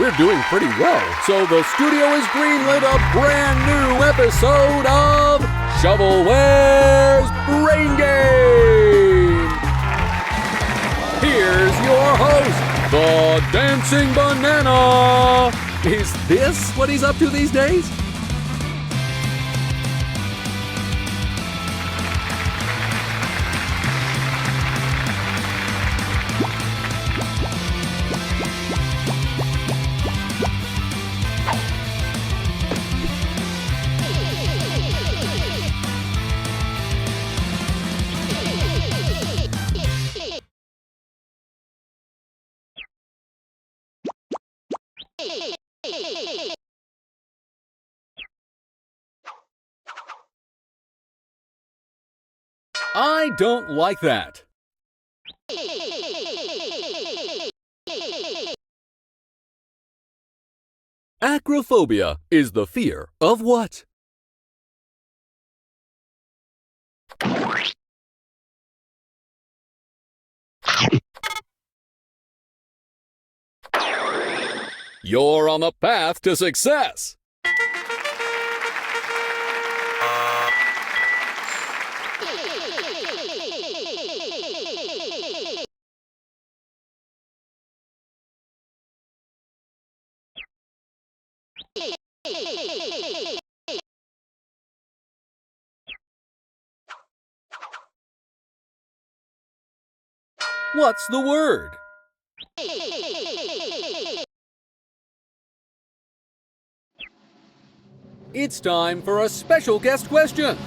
We're doing pretty well, so the studio has greenlit a brand new episode of Shovelware's Brain Game! Here's your host, the Dancing Banana! Is this what he's up to these days? I don't like that. Acrophobia is the fear of what? You're on the path to success. What's the word? It's time for a special guest question.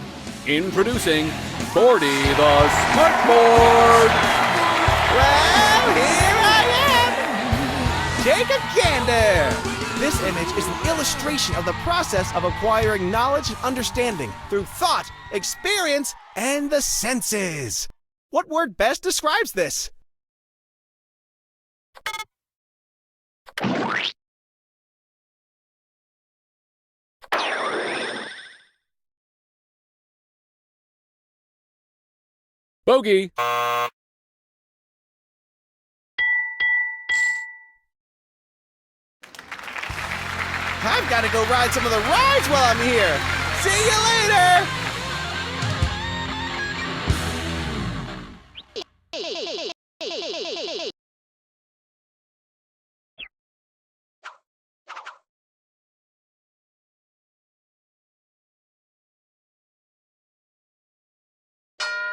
Introducing Forty the Smartboard. Well, here I am, Jacob Gander. This image is an illustration of the process of acquiring knowledge and understanding through thought, experience, and the senses. What word best describes this? Bogey. I've got to go ride some of the rides while I'm here. See you later!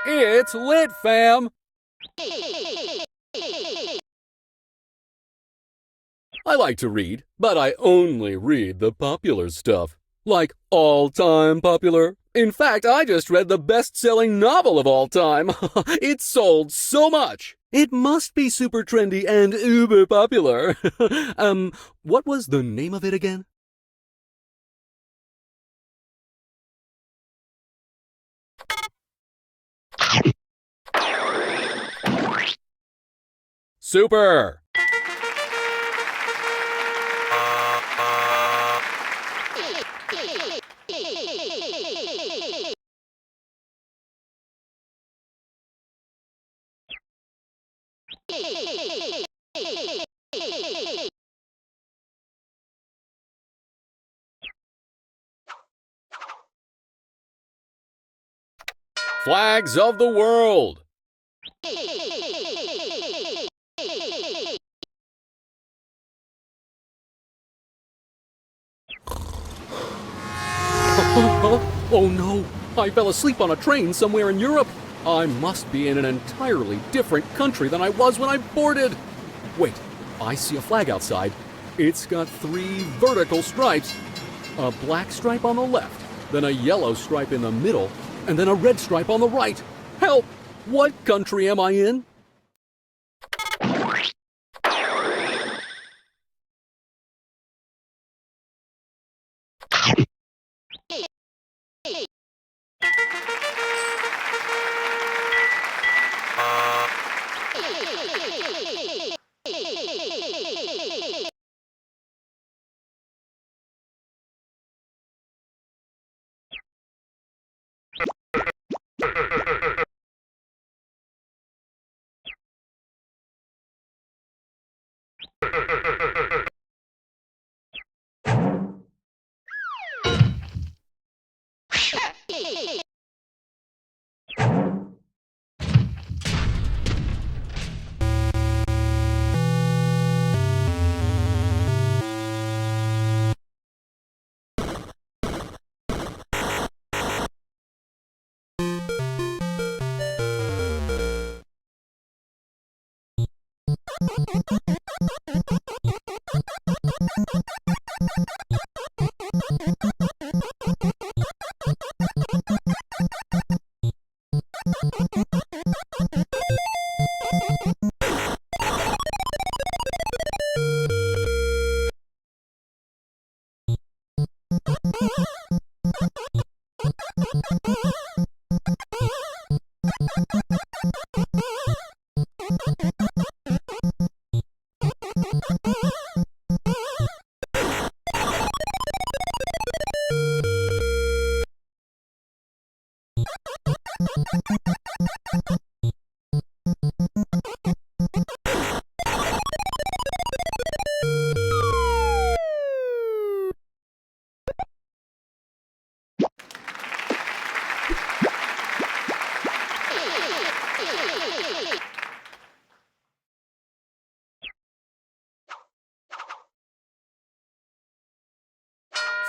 It's lit, fam! I like to read, but I only read the popular stuff. Like all-time popular. In fact, I just read the best-selling novel of all time. It sold so much. It must be super trendy and uber popular. What was the name of it again? Super! Flags of the world! Oh no! I fell asleep on a train somewhere in Europe! I must be in an entirely different country than I was when I boarded! Wait, I see a flag outside. It's got 3 vertical stripes. A black stripe on the left, then a yellow stripe in the middle, and then a red stripe on the right. Help! What country am I in?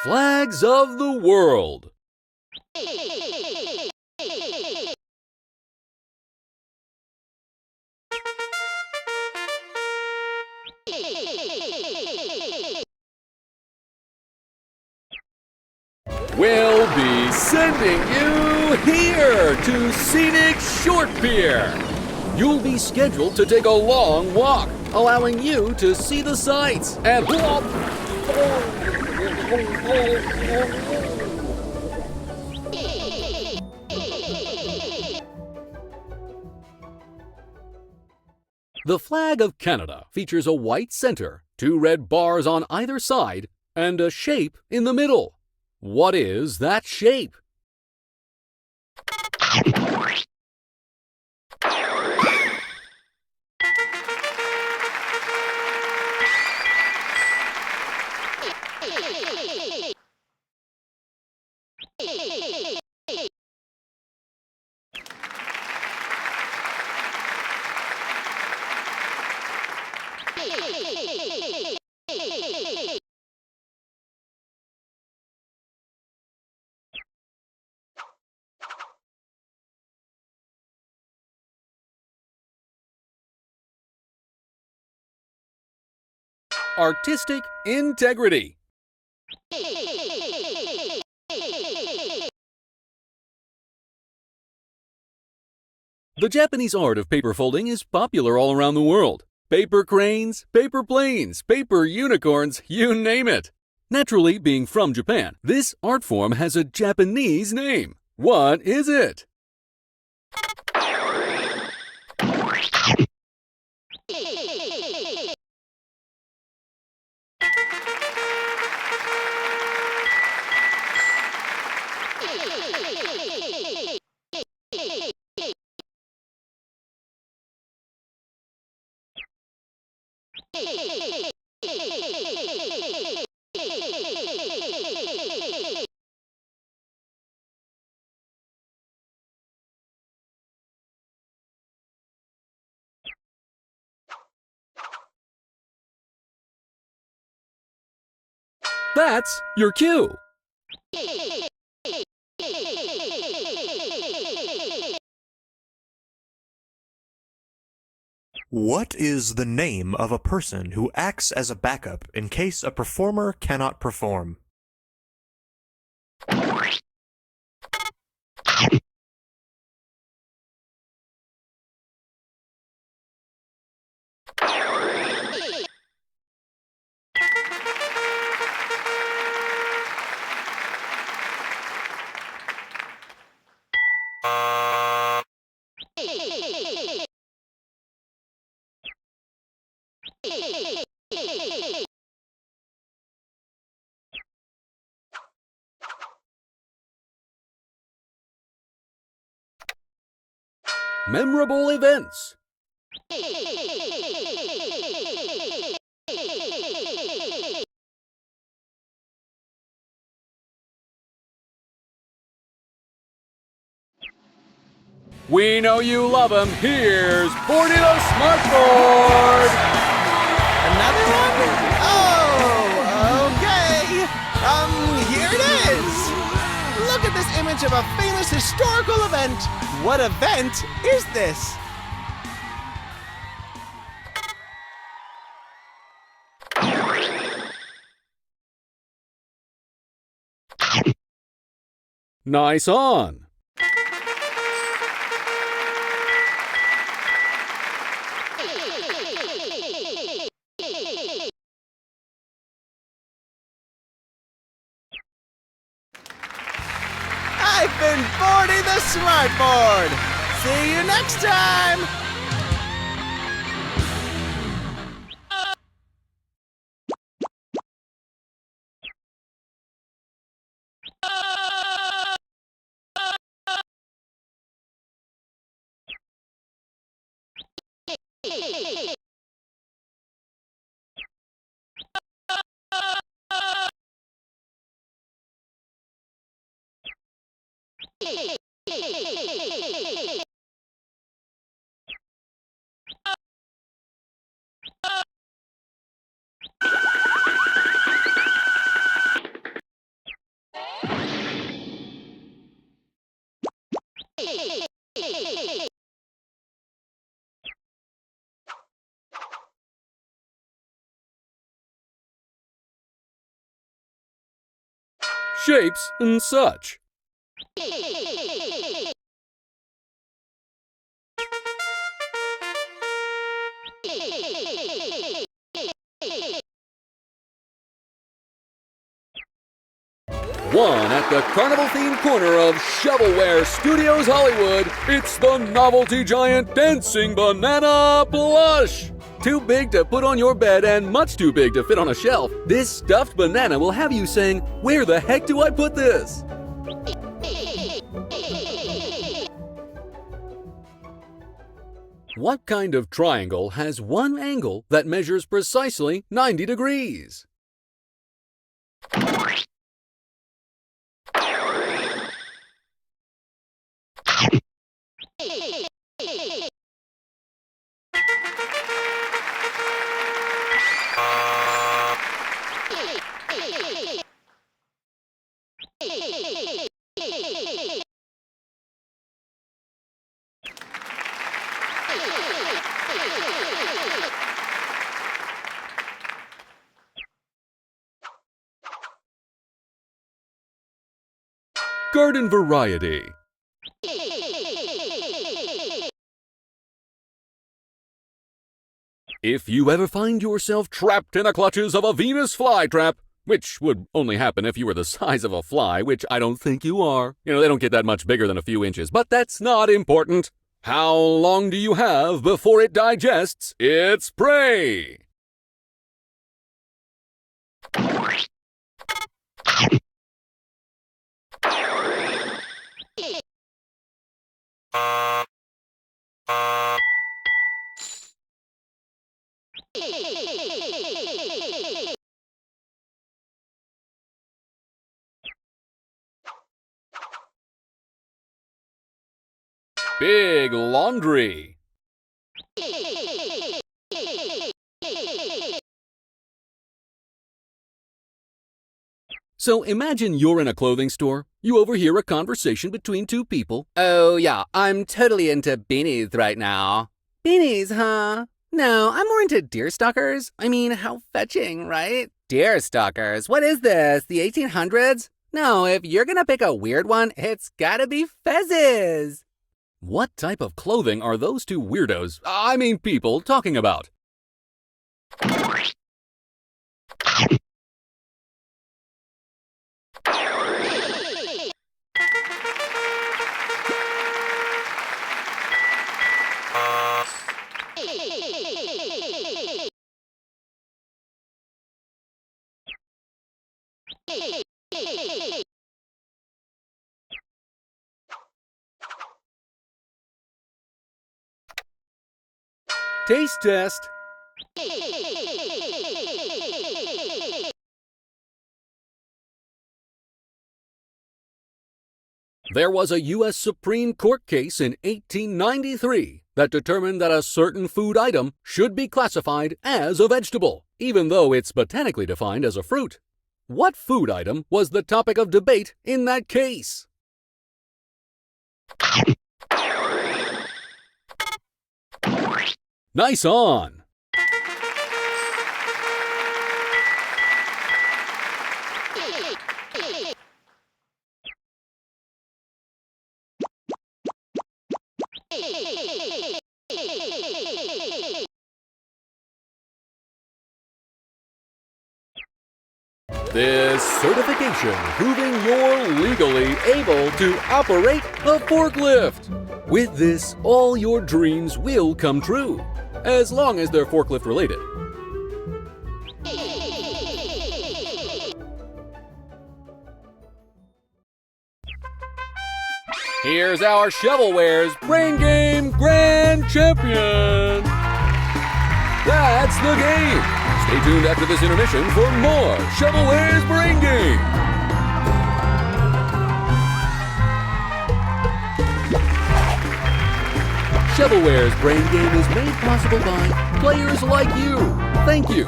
Flags of the world. We'll be sending you here to scenic Short Pier. You'll be scheduled to take a long walk, allowing you to see the sights and The flag of Canada features a white center, 2 red bars on either side, and a shape in the middle. What is that shape? Artistic integrity. The Japanese art of paper folding is popular all around the world. Paper cranes, paper planes, paper unicorns, you name it. Naturally, being from Japan, this art form has a Japanese name. What is it? That's your cue. What is the name of a person who acts as a backup in case a performer cannot perform? Memorable events. We know you love them. Here's Boardy the Smartboard. Another one? Oh, okay. Here it is. Look at this image of a famous historical event. What event is this? Nice on! I've been boarding the smartboard. See you next time. Shapes and such. One at the carnival-themed corner of Shovelware Studios Hollywood, it's the novelty giant dancing banana plush! Too big to put on your bed and much too big to fit on a shelf, this stuffed banana will have you saying, "Where the heck do I put this?" What kind of triangle has one angle that measures precisely 90 degrees? Garden variety. If you ever find yourself trapped in the clutches of a Venus flytrap, which would only happen if you were the size of a fly, which I don't think you are. You know, they don't get that much bigger than a few inches, but that's not important. How long do you have before it digests its prey? Big laundry. So imagine you're in a clothing store. You overhear a conversation between two people. "Oh yeah, I'm totally into beanies right now." "Beanies, huh? No, I'm more into deerstalkers. I mean, how fetching, right?" "Deerstalkers? What is this, the 1800s? No, if you're gonna pick a weird one, it's gotta be fezzes." What type of clothing are those two weirdos, I mean people, talking about? Taste test. There was a U.S. Supreme Court case in 1893 that determined that a certain food item should be classified as a vegetable, even though it's botanically defined as a fruit. What food item was the topic of debate in that case? Nice on! This certification proving you're legally able to operate a forklift. With this, all your dreams will come true, as long as they're forklift related. Here's our Shovelware's Brain Game Grand Champion! That's the game! Stay tuned after this intermission for more Shovelware's Brain Game! Shovelware's Brain Game is made possible by players like you. Thank you!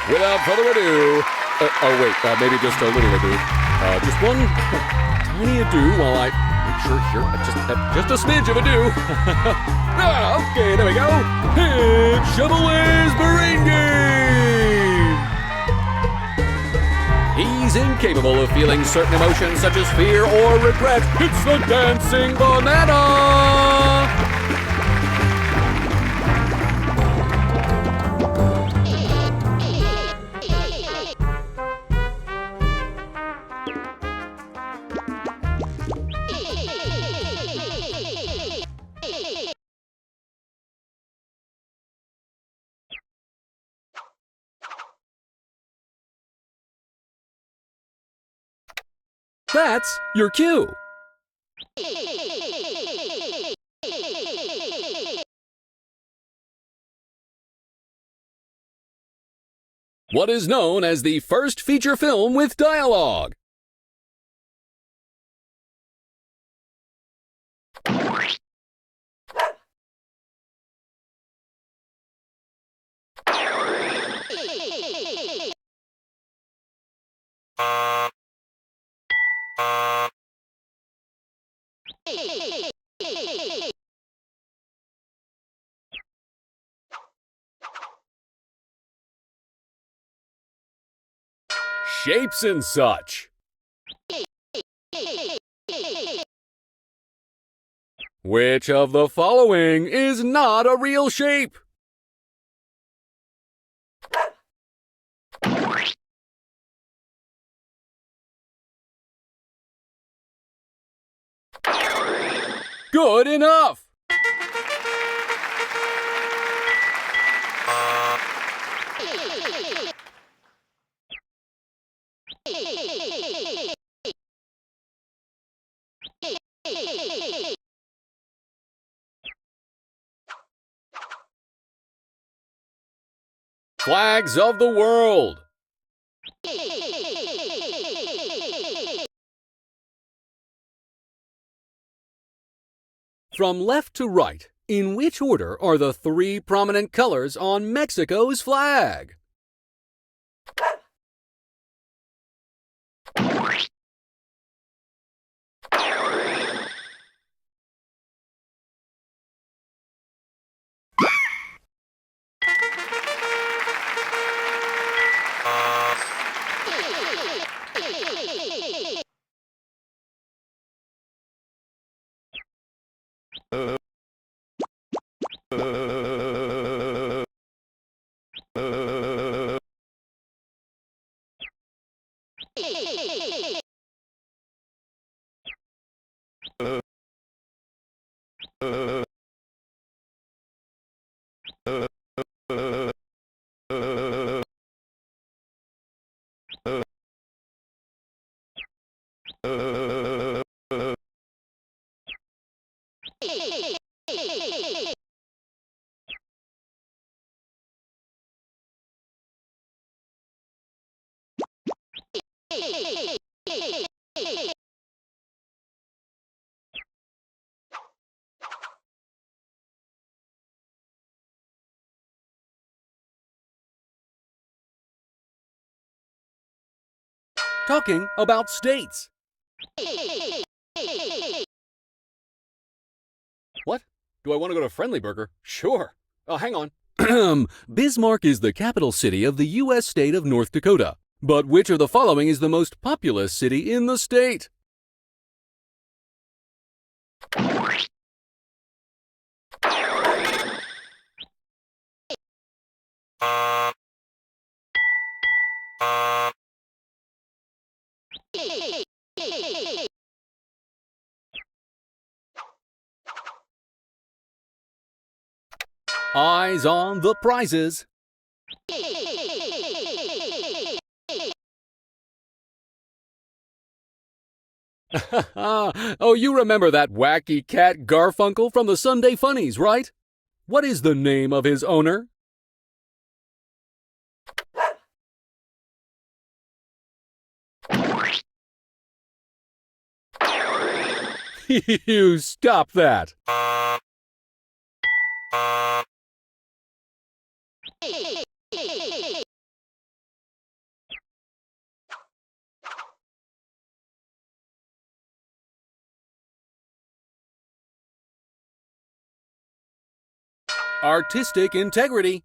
Without further ado, maybe just a little ado. Just one tiny ado while I make sure here, just a smidge of ado. Okay, there we go. It's Shovelware's Brain Game. He's incapable of feeling certain emotions such as fear or regret. It's the dancing banana. That's your cue. What is known as the first feature film with dialogue? Shapes and such. Which of the following is not a real shape? Good enough! Flags of the world. From left to right, in which order are the three prominent colors on Mexico's flag? Talking about states. What? Do I want to go to Friendly Burger? Sure. Hang on. Bismarck is the capital city of the U.S. state of North Dakota. But which of the following is the most populous city in the state? Eyes on the prizes. Oh, you remember that wacky cat Garfunkel from the Sunday Funnies, right? What is the name of his owner? You stop that. Artistic integrity.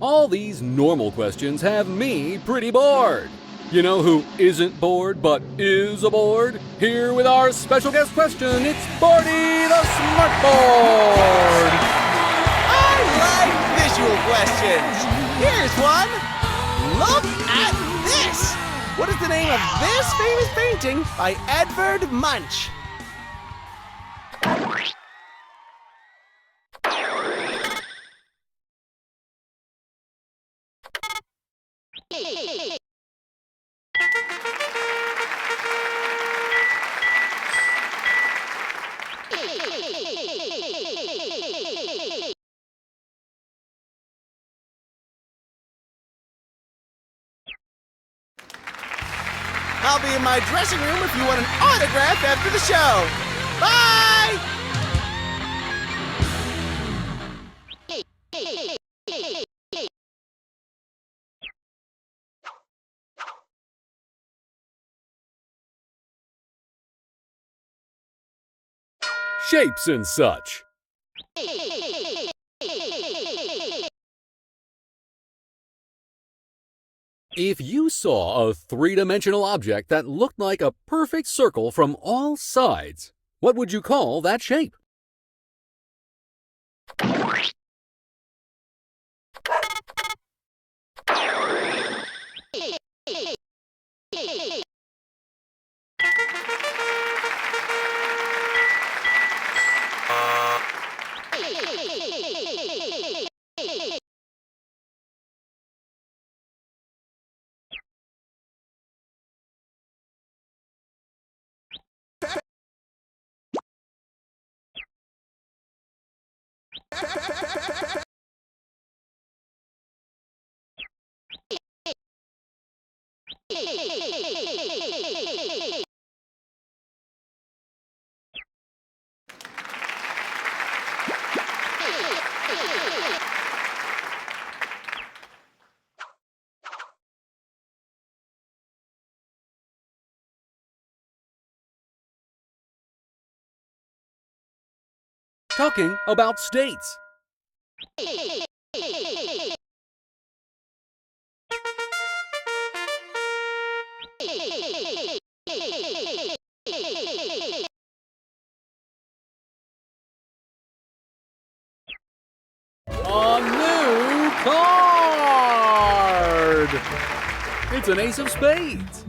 All these normal questions have me pretty bored. You know who isn't bored but is aboard? Here with our special guest question, it's Barty the Smartboard! I like visual questions. Here's one. Look at this. What is the name of this famous painting by Edvard Munch? I'll be in my dressing room if you want an autograph after the show. Bye! Shapes and such. If you saw a three-dimensional object that looked like a perfect circle from all sides, what would you call that shape? Talking about states. A new card! It's an ace of spades.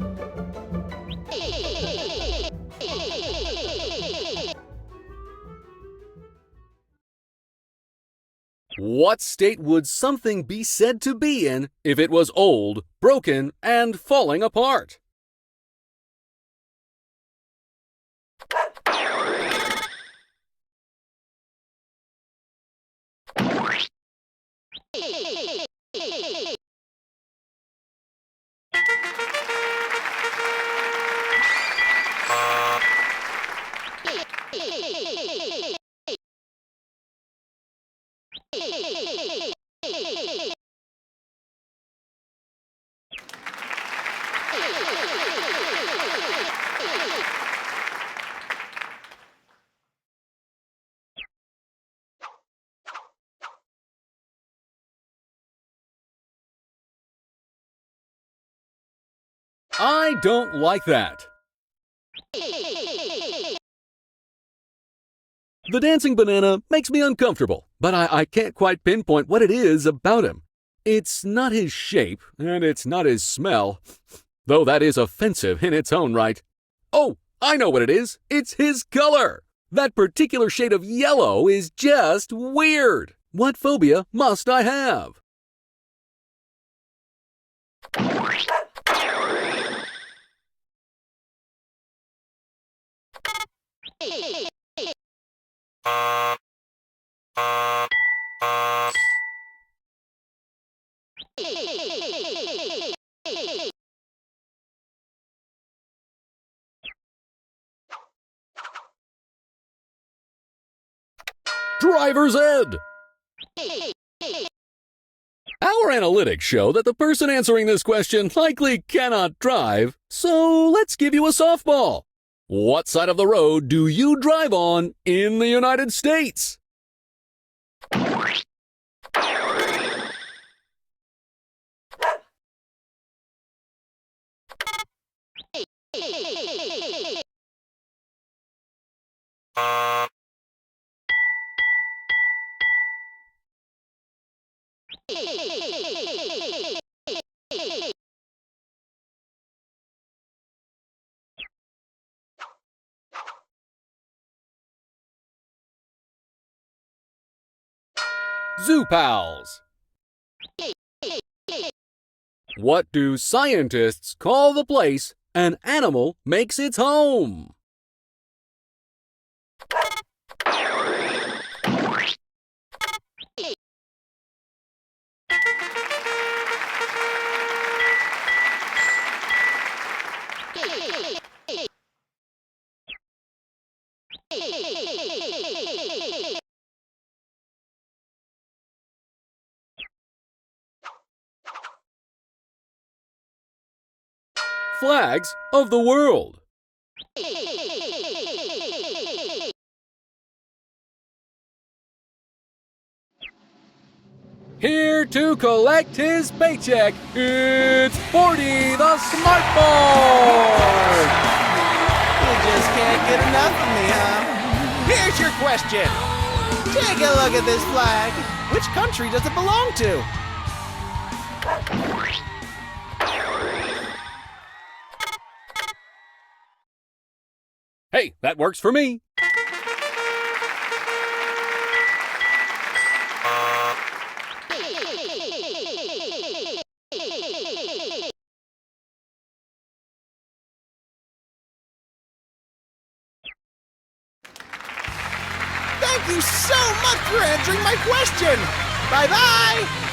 What state would something be said to be in if it was old, broken, and falling apart? I don't like that. The dancing banana makes me uncomfortable, but I can't quite pinpoint what it is about him. It's not his shape, and it's not his smell, though that is offensive in its own right. Oh, I know what it is. It's his color. That particular shade of yellow is just weird. What phobia must I have? Driver's ed. Our analytics show that the person answering this question likely cannot drive, so let's give you a softball. What side of the road do you drive on in the United States? Zoo pals. What do scientists call the place an animal makes its home? Flags of the world. Here to collect his paycheck, it's 40 the Smart Board! You just can't get enough of me, huh? Here's your question. Take a look at this flag. Which country does it belong to? Hey, that works for me. Thank you you so much for answering my question. Bye-bye.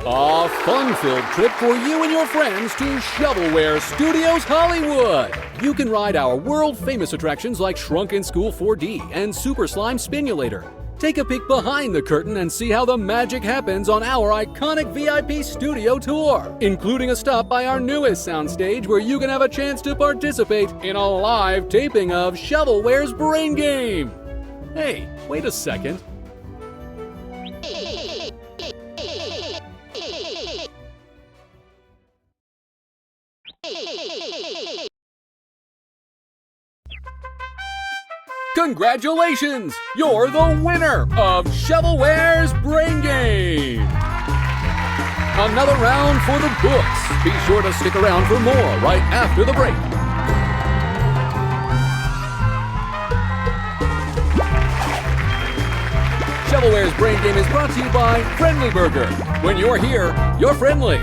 A fun-filled trip for you and your friends to Shovelware Studios Hollywood. You can ride our world-famous attractions like Shrunken School 4D and Super Slime Spinulator. Take a peek behind the curtain and see how the magic happens on our iconic VIP studio tour, including a stop by our newest soundstage where you can have a chance to participate in a live taping of Shovelware's Brain Game. Hey, wait a second. Congratulations! You're the winner of Shovelware's Brain Game! Another round for the books. Be sure to stick around for more right after the break. Shovelware's Brain Game is brought to you by Friendly Burger. When you're here, you're friendly.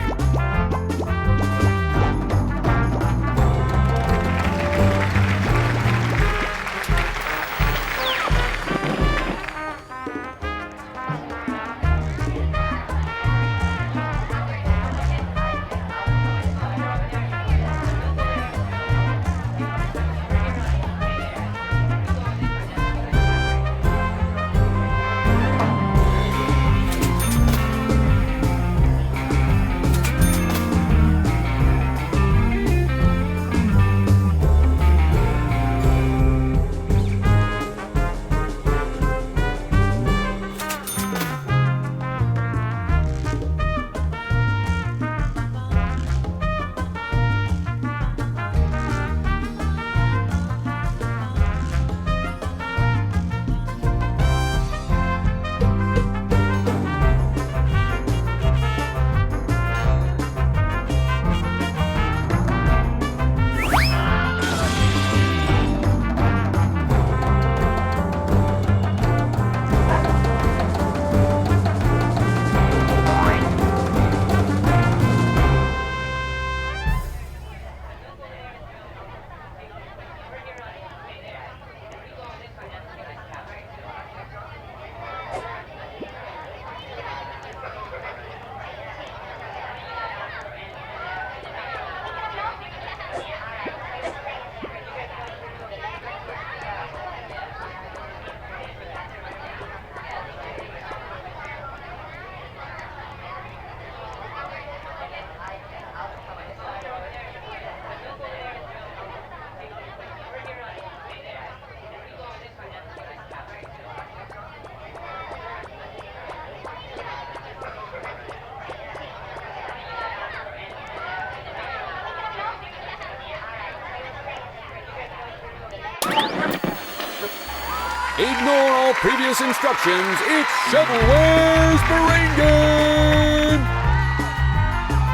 Ignore all previous instructions. It's Shovelware's Brain Game!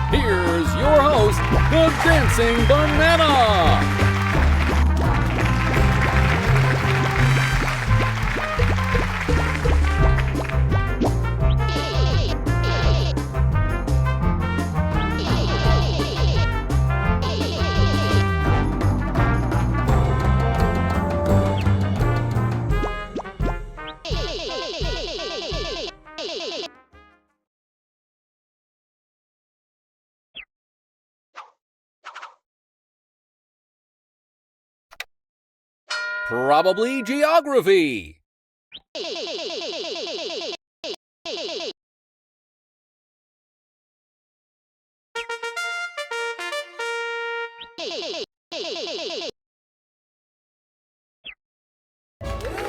Here's your host, the Dancing Banana! Probably geography.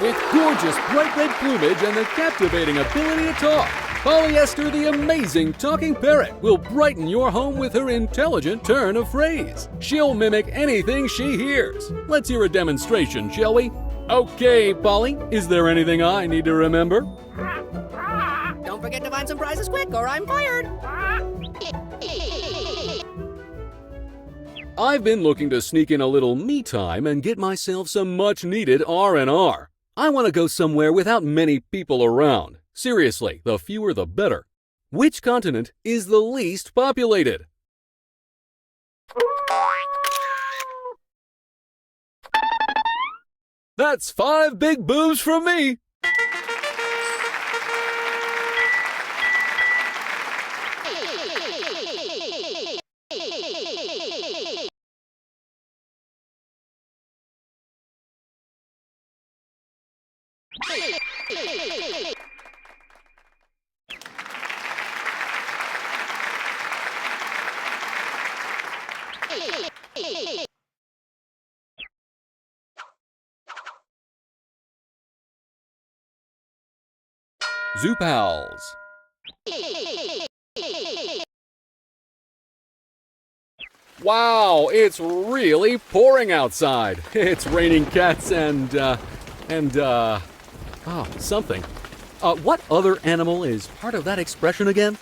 With gorgeous bright red plumage and the captivating ability to talk, Polyester the amazing talking parrot will brighten your home with her intelligent turn of phrase. She'll mimic anything she hears. Let's hear a demonstration, shall we? Okay, Polly, is there anything I need to remember? Don't forget to find some prizes quick or I'm fired. I've been looking to sneak in a little me time and get myself some much-needed R&R. I want to go somewhere without many people around. Seriously, the fewer the better. Which continent is the least populated? That's 5 big boobs from me! Zoo Pals. Wow, it's really pouring outside. It's raining cats and something. What other animal is part of that expression again?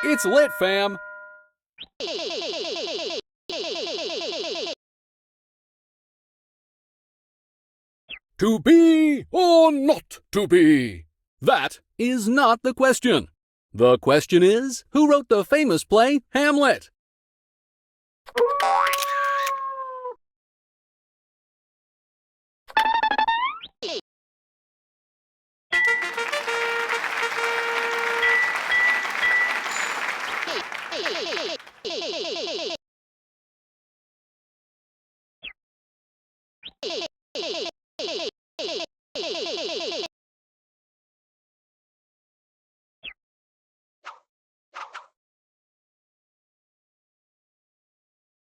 It's lit, fam! To be or not to be? That is not the question. The question is, who wrote the famous play Hamlet?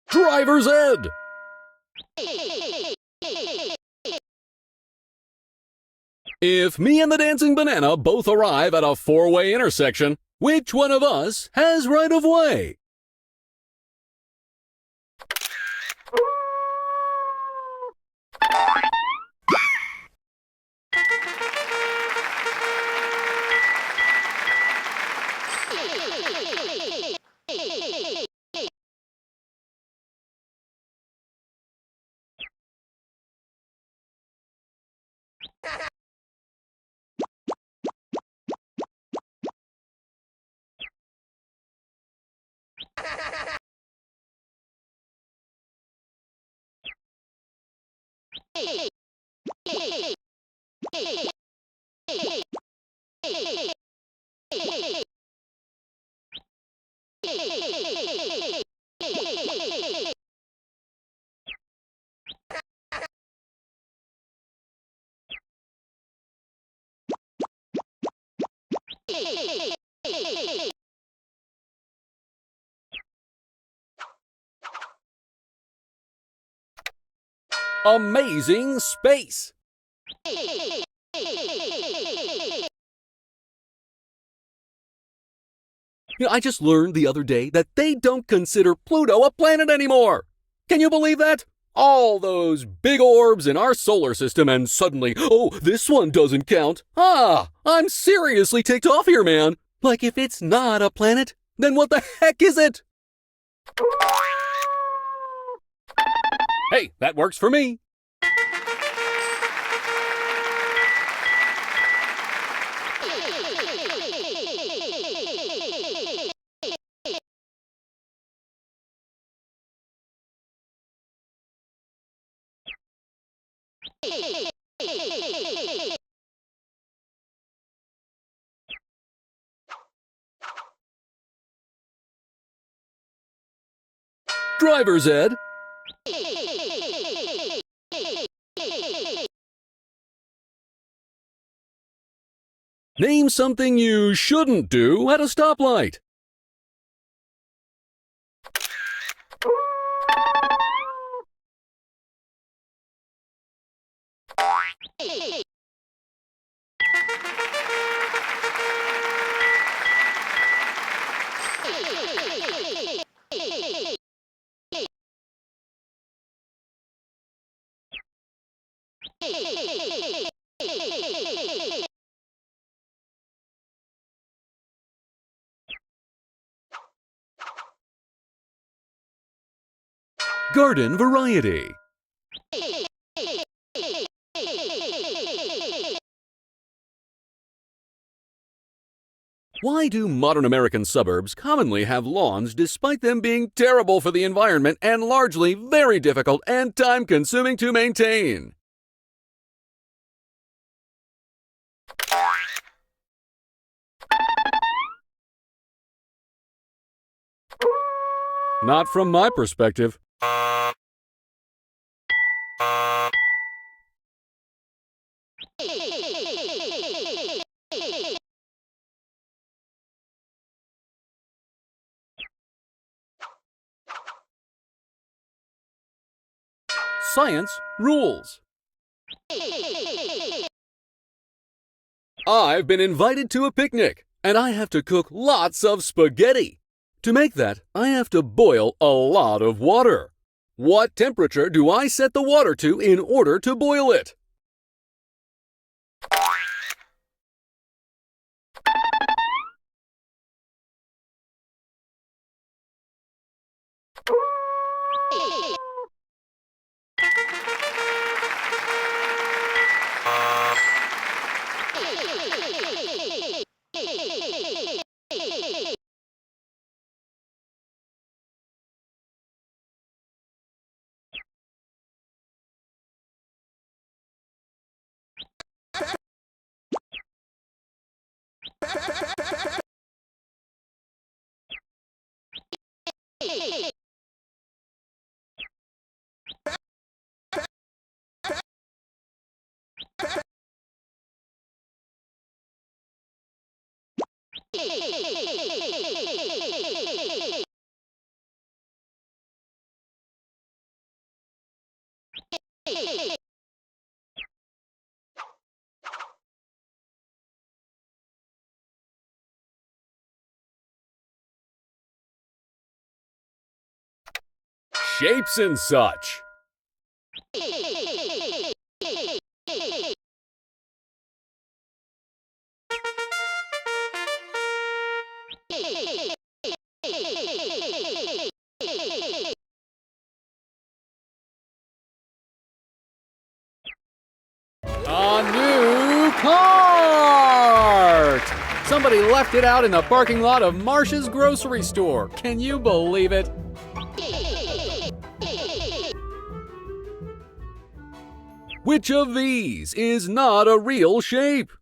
Driver's ed! If me and the dancing banana both arrive at a 4-way intersection, which one of us has right of way? Amazing space! I just learned the other day that they don't consider Pluto a planet anymore. Can you believe that? All those big orbs in our solar system and suddenly, oh, this one doesn't count. I'm seriously ticked off here, man. Like if it's not a planet, then what the heck is it? Hey, that works for me. Driver's ed. Name something you shouldn't do at a stoplight. Garden variety. Why do modern American suburbs commonly have lawns despite them being terrible for the environment and largely very difficult and time-consuming to maintain? Not from my perspective. Science rules. I've been invited to a picnic, and I have to cook lots of spaghetti. To make that, I have to boil a lot of water. What temperature do I set the water to in order to boil it? Shapes and such. A new cart! Somebody left it out in the parking lot of Marsh's grocery store. Can you believe it? Which of these is not a real shape?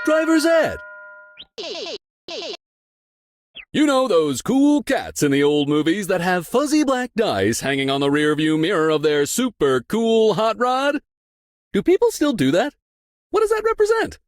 Driver's ed. You know those cool cats in the old movies that have fuzzy black dice hanging on the rearview mirror of their super cool hot rod? Do people still do that? What does that represent?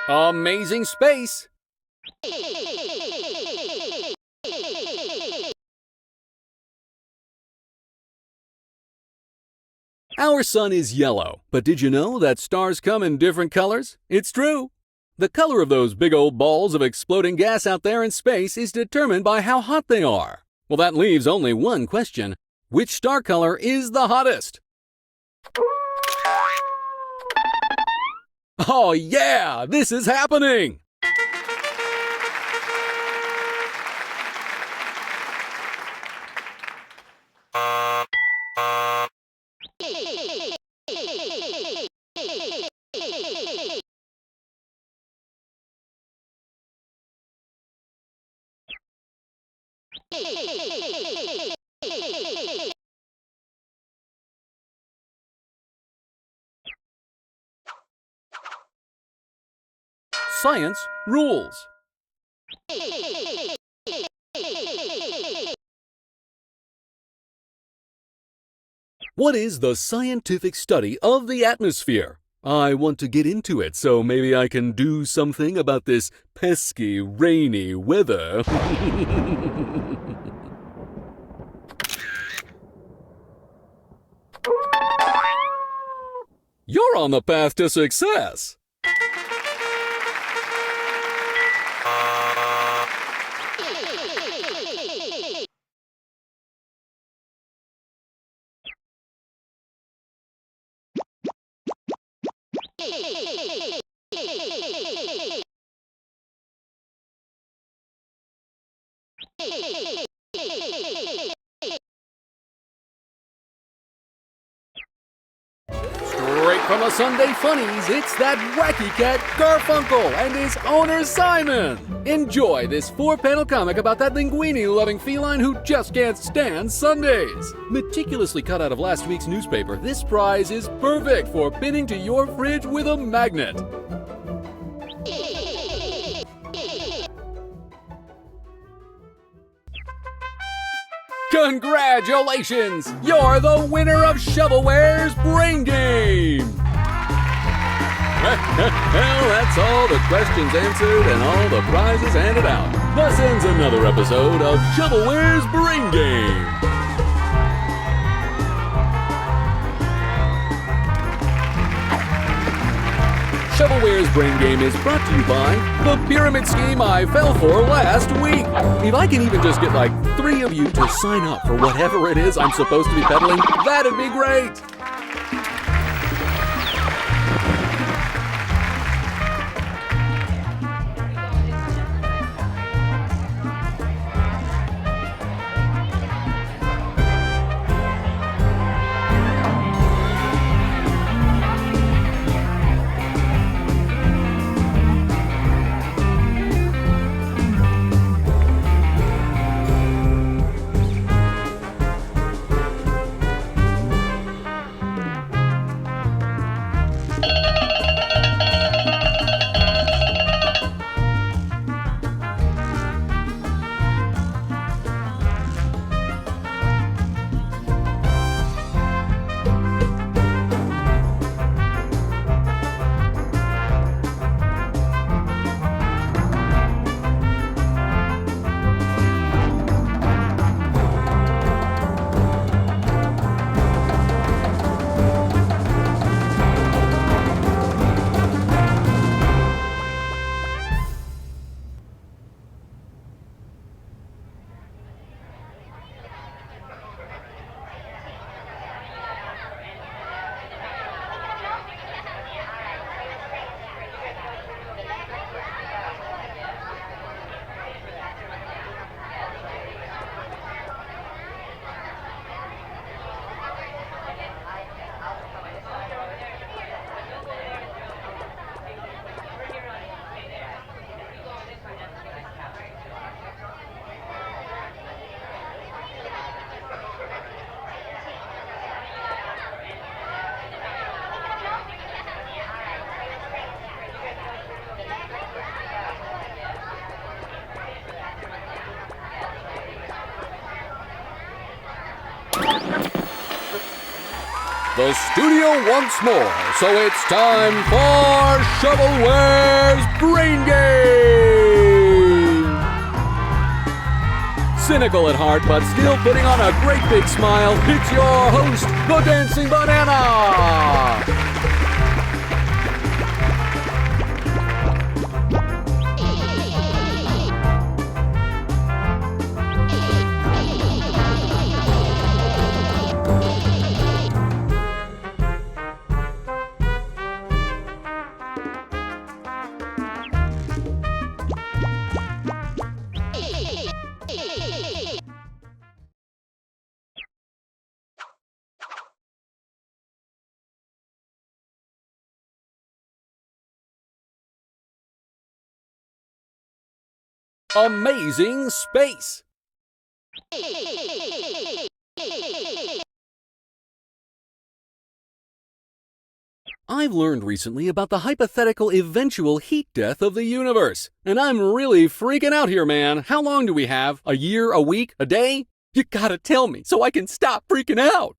Amazing space. Our sun is yellow, but did you know that stars come in different colors? It's true. The color of those big old balls of exploding gas out there in space is determined by how hot they are. Well, that leaves only one question. Which star color is the hottest? Oh yeah, this is happening! Science rules. What is the scientific study of the atmosphere? I want to get into it, so maybe I can do something about this pesky, rainy weather. You're on the path to success. Straight from the Sunday Funnies, it's that wacky cat Garfunkel and his owner Simon. Enjoy this 4-panel comic about that linguine-loving feline who just can't stand Sundays. Meticulously cut out of last week's newspaper, this prize is perfect for pinning to your fridge with a magnet. Congratulations! You're the winner of Shovelware's Brain Game! Well, that's all the questions answered and all the prizes handed out. Thus ends another episode of Shovelware's Brain Game. Shovelware's Brain Game is brought to you by the pyramid scheme I fell for last week. If I can even just get like 3 of you to sign up for whatever it is I'm supposed to be peddling, that'd be great. The studio once more, so it's time for Shovelware's Brain Game! Cynical at heart, but still putting on a great big smile, it's your host, the Dancing Banana! Amazing space! I've learned recently about the hypothetical eventual heat death of the universe, and I'm really freaking out here, man. How long do we have? A year, a week, a day? You gotta tell me so I can stop freaking out.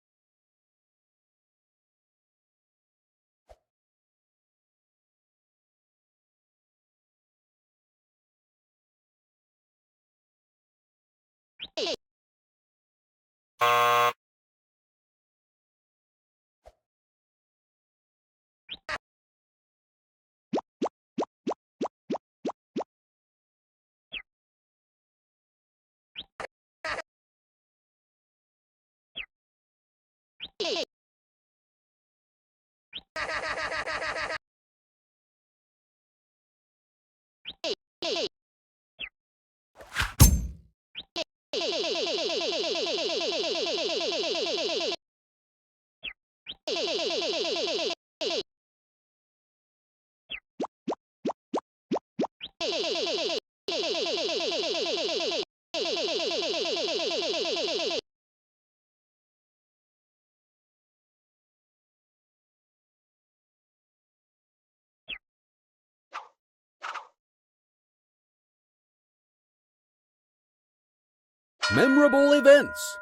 Memorable events.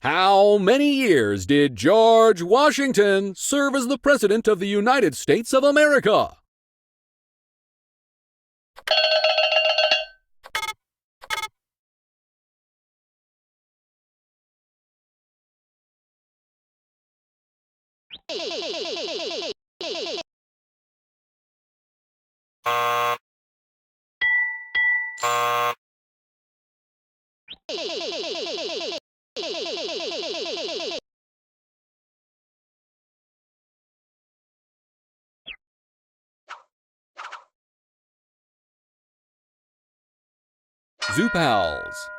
How many years did George Washington serve as the President of the United States of America? Zoo Pals.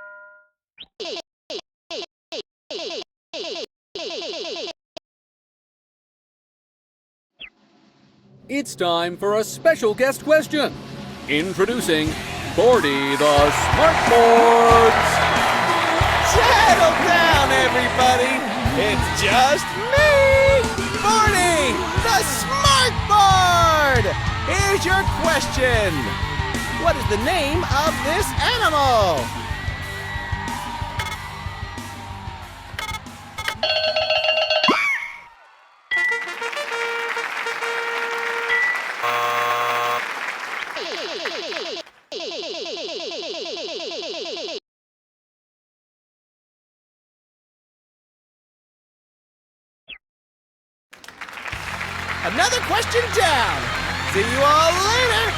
It's time for a special guest question. Introducing Bordy the Smartboards. Settle down, everybody. It's just me, Barney, the Smart Board. Here's your question. What is the name of this animal? Another question down. See you all later.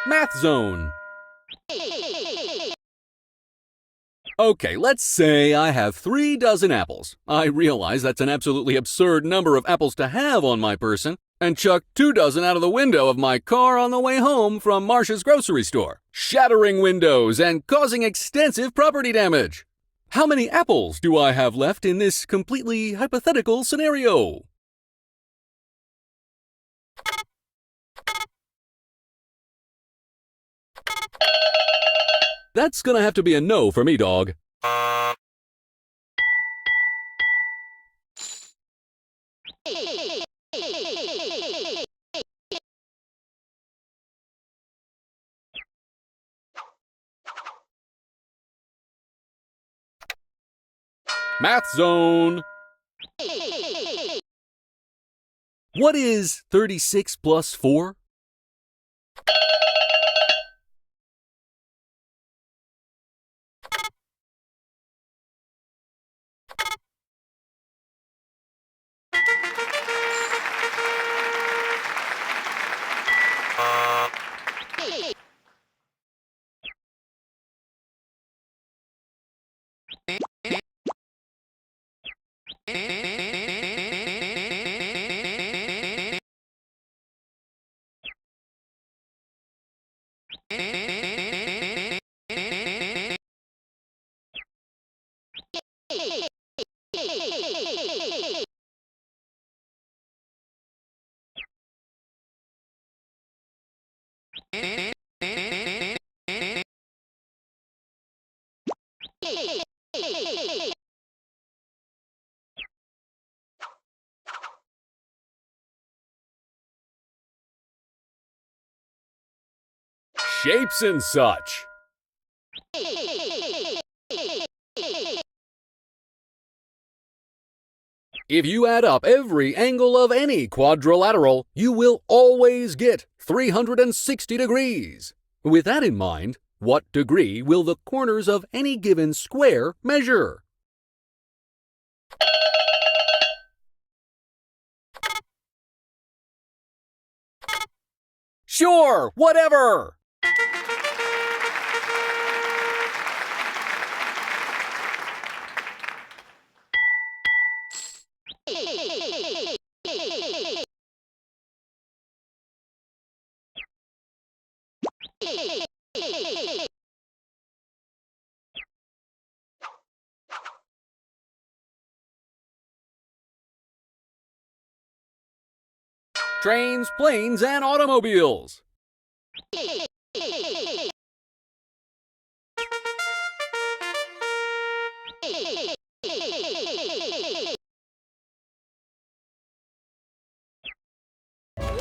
Math Zone. Okay, let's say I have 3 dozen apples. I realize that's an absolutely absurd number of apples to have on my person, and chuck 2 dozen out of the window of my car on the way home from Marsh's grocery store, shattering windows and causing extensive property damage. How many apples do I have left in this completely hypothetical scenario? That's gonna have to be a no for me, dog. Math Zone. What is 36 plus 4? Shapes and such. If you add up every angle of any quadrilateral, you will always get 360 degrees. With that in mind, what degree will the corners of any given square measure? Sure, whatever! Trains, planes, and automobiles.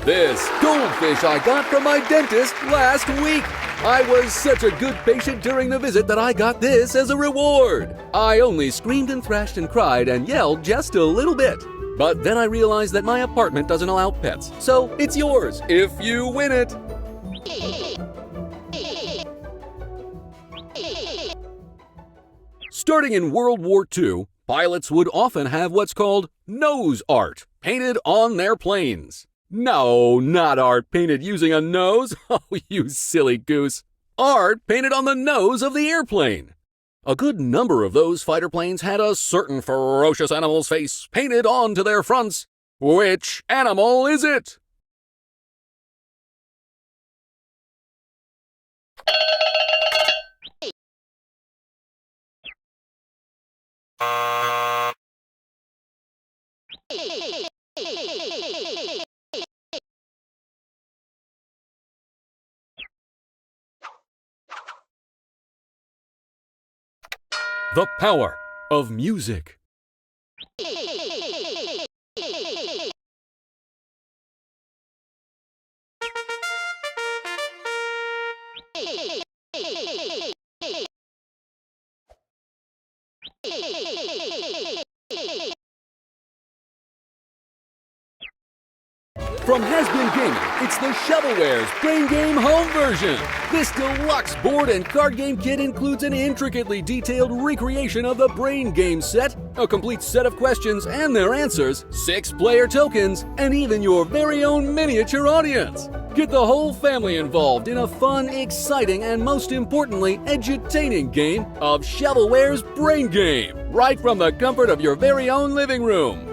This goldfish I got from my dentist last week. I was such a good patient during the visit that I got this as a reward. I only screamed and thrashed and cried and yelled just a little bit. But then I realized that my apartment doesn't allow pets, so it's yours if you win it. Starting in World War II, pilots would often have what's called nose art painted on their planes. No, not art painted using a nose. Oh, you silly goose. Art painted on the nose of the airplane. A good number of those fighter planes had a certain ferocious animal's face painted onto their fronts. Which animal is it? The power of music. From Has Been Gaming, it's the Shovelware's Brain Game Home version. This deluxe board and card game kit includes an intricately detailed recreation of the Brain Game set, a complete set of questions and their answers, 6 player tokens, and even your very own miniature audience. Get the whole family involved in a fun, exciting, and most importantly, edutaining game of Shovelware's Brain Game, right from the comfort of your very own living room.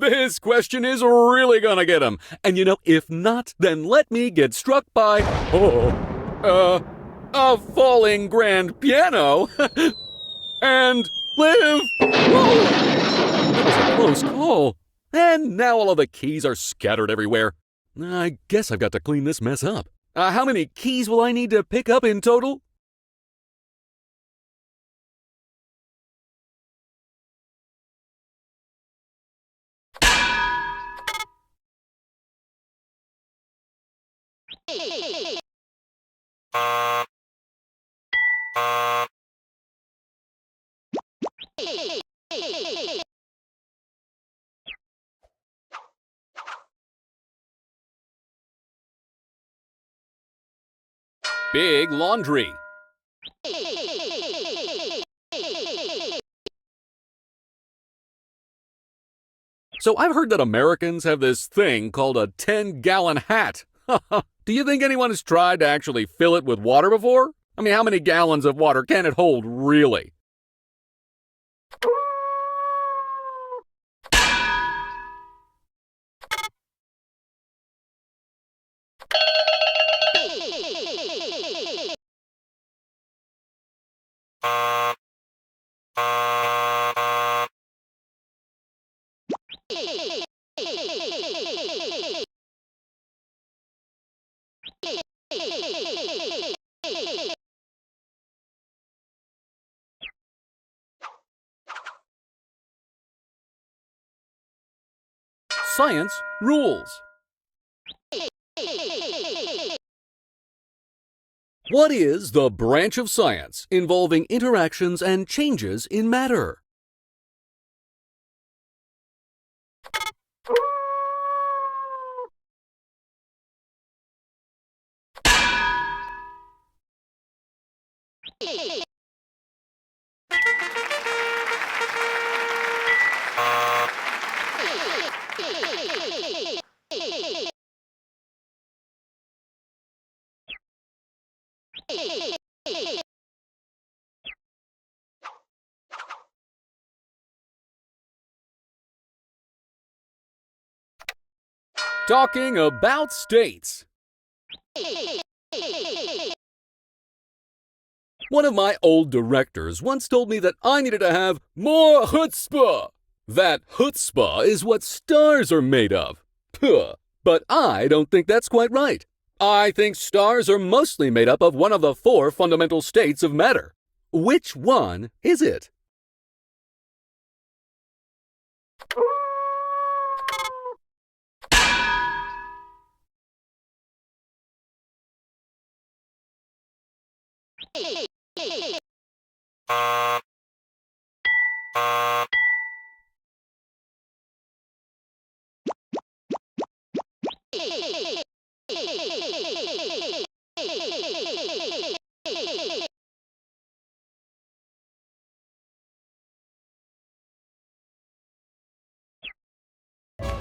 This question is really gonna get him. And you know, if not, then let me get struck by, a falling grand piano and live. Whoa! That was a close call. And now all of the keys are scattered everywhere. I guess I've got to clean this mess up. How many keys will I need to pick up in total? Big laundry. So I've heard that Americans have this thing called a 10-gallon hat. Do you think anyone has tried to actually fill it with water before? I mean, how many gallons of water can it hold, really? science rules. What is the branch of science involving interactions and changes in matter? Talking about states. One of my old directors once told me that I needed to have more chutzpah. That chutzpah is what stars are made of. Puh. But I don't think that's quite right. I think stars are mostly made up of one of the 4 fundamental states of matter. Which one is it?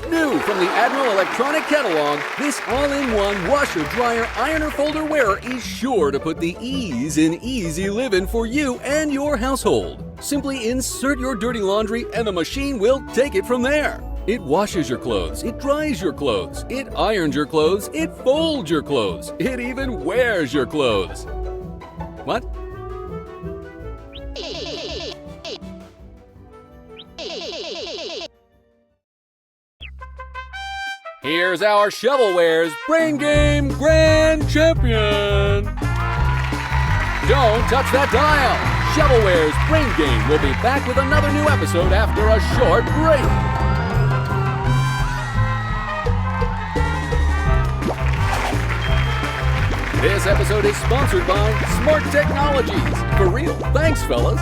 New from the Admiral Electronic Catalog, this all-in-one washer, dryer, ironer, folder wearer is sure to put the ease in easy living for you and your household. Simply insert your dirty laundry and the machine will take it from there. It washes your clothes, it dries your clothes, it irons your clothes, it folds your clothes, it even wears your clothes. What? Here's our Shovelware's Brain Game Grand Champion! Don't touch that dial! Shovelware's Brain Game will be back with another new episode after a short break. This episode is sponsored by Smart Technologies. For real, thanks fellas.